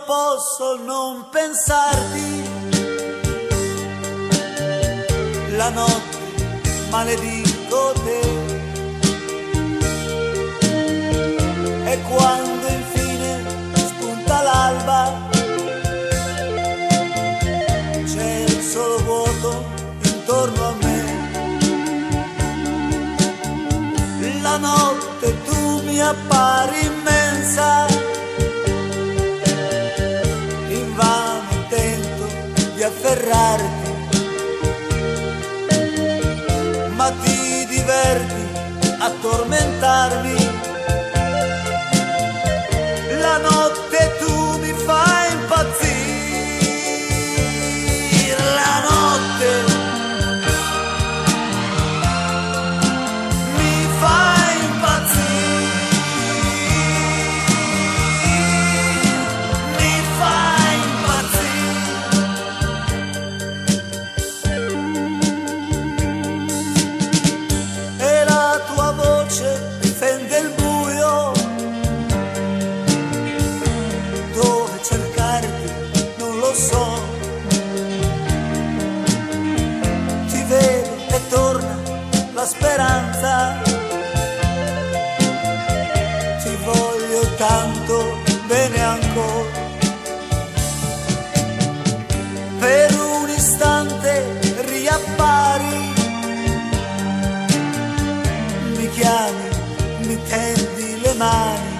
posso non pensarti. La notte maledico te, e quando infine spunta l'alba c'è il solo vuoto intorno a me. La notte tu mi appari immensa, invano tento di afferrarti, ma ti diverti a tormentarmi. La notte tu mi fai impazzire, la notte mi fai impazzire, mi fai impazzire. E la tua voce difende il buio, dove cercarti non lo so. Ti vedo e torna la speranza, ti voglio tanto bene ancora. Per un istante riappari, mi chiami, mi tendi le mani,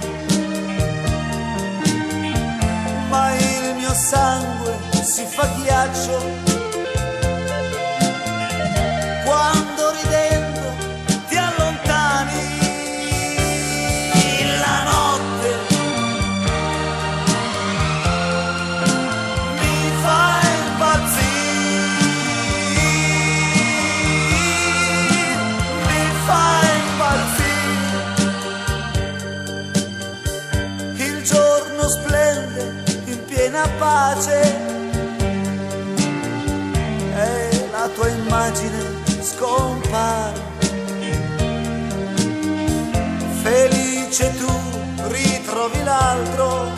ma il mio sangue si fa ghiaccio quando ridendo ti allontani. La notte mi fa impazzire, mi fa impazzire. Il giorno splende in piena pace e la tua immagine scompare. Felice tu ritrovi l'altro